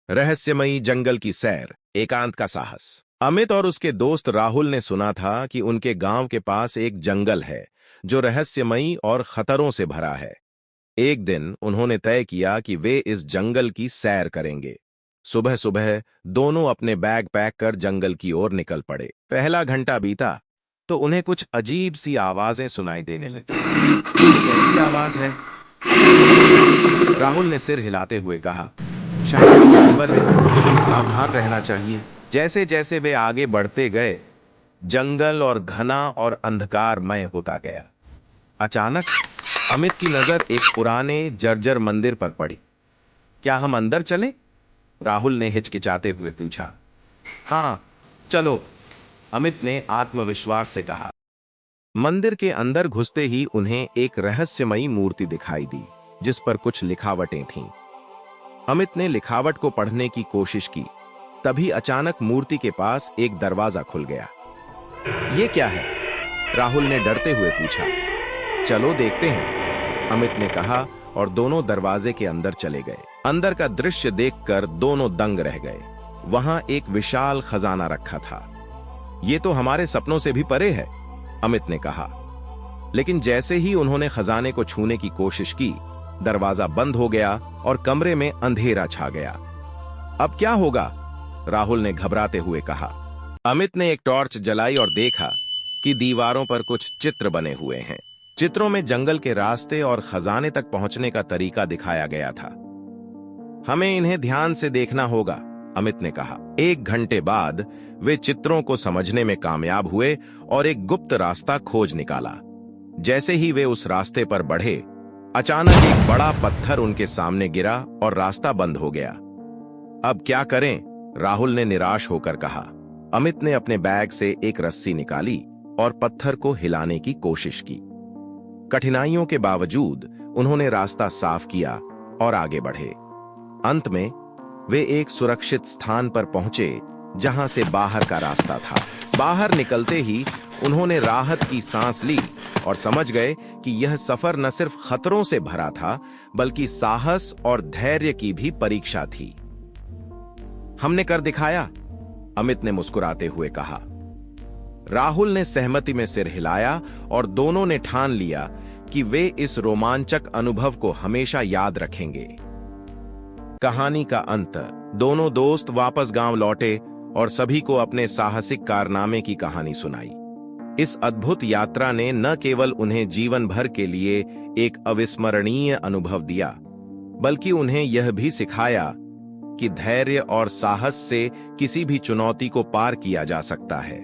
रहस्यमयी जंगल की सैर, एकांत का साहस। अमित और उसके दोस्त राहुल ने सुना था कि उनके गांव के पास एक जंगल है जो रहस्यमयी और खतरों से भरा है। एक दिन उन्होंने तय किया कि वे इस जंगल की सैर करेंगे। सुबह सुबह दोनों अपने बैग पैक कर जंगल की ओर निकल पड़े। पहला घंटा बीता तो उन्हें कुछ अजीब सी आवाजें सुनाई देने लगी। कैसी आवाज है? राहुल ने सिर हिलाते हुए कहा, शायद जानवर है, हमें सावधान रहना चाहिए। जैसे जैसे वे आगे बढ़ते गए, जंगल और घना और अंधकारमय होता गया। अचानक अमित की नजर एक पुराने जर्जर मंदिर पर पड़ी। क्या हम अंदर चलें? राहुल ने हिचकिचाते हुए पूछा। हाँ, चलो, अमित ने आत्मविश्वास से कहा। मंदिर के अंदर घुसते ही उन्हें एक रहस्यमयी मूर्ति दिखाई दी, जिस पर कुछ लिखावटें थीं। अमित ने लिखावट को पढ़ने की कोशिश की। तभी अचानक मूर्ति के पास एक दरवाजा खुल गया। ये क्या है? राहुल ने डरते हुए पूछा। चलो देखते हैं, अमित ने कहा और दोनों दरवाजे के अंदर चले गए। अंदर का दृश्य देखकर दोनों दंग रह गए। वहां एक विशाल खजाना रखा था। ये तो हमारे सपनों से भी परे है, अमित ने कहा। लेकिन जैसे ही उन्होंने खजाने को छूने की कोशिश की, दरवाजा बंद हो गया और कमरे में अंधेरा छा गया। अब क्या होगा? राहुल ने घबराते हुए कहा। अमित ने एक टॉर्च जलाई और देखा कि दीवारों पर कुछ चित्र बने हुए हैं। चित्रों में जंगल के रास्ते और खजाने तक पहुंचने का तरीका दिखाया गया था। हमें इन्हें ध्यान से देखना होगा, अमित ने कहा। 1 घंटे बाद वे चित्रों को समझने में कामयाब हुए और एक गुप्त रास्ता खोज निकाला। जैसे ही वे उस रास्ते पर बढ़े, अचानक एक बड़ा पत्थर उनके सामने गिरा और रास्ता बंद हो गया। अब क्या करें? राहुल ने निराश होकर कहा। अमित ने अपने बैग से एक रस्सी निकाली और पत्थर को हिलाने की कोशिश की। कठिनाइयों के बावजूद उन्होंने रास्ता साफ किया और आगे बढ़े। अंत में वे एक सुरक्षित स्थान पर पहुंचे जहां से बाहर का रास्ता था। बाहर निकलते ही उन्होंने राहत की सांस ली और समझ गए कि यह सफर न सिर्फ खतरों से भरा था, बल्कि साहस और धैर्य की भी परीक्षा थी। हमने कर दिखाया, अमित ने मुस्कुराते हुए कहा। राहुल ने सहमति में सिर हिलाया और दोनों ने ठान लिया कि वे इस रोमांचक अनुभव को हमेशा याद रखेंगे। कहानी का अंत। दोनों दोस्त वापस गांव लौटे और सभी को अपने साहसिक कारनामे की कहानी सुनाई। इस अद्भुत यात्रा ने न केवल उन्हें जीवन भर के लिए एक अविस्मरणीय अनुभव दिया, बल्कि उन्हें यह भी सिखाया कि धैर्य और साहस से किसी भी चुनौती को पार किया जा सकता है।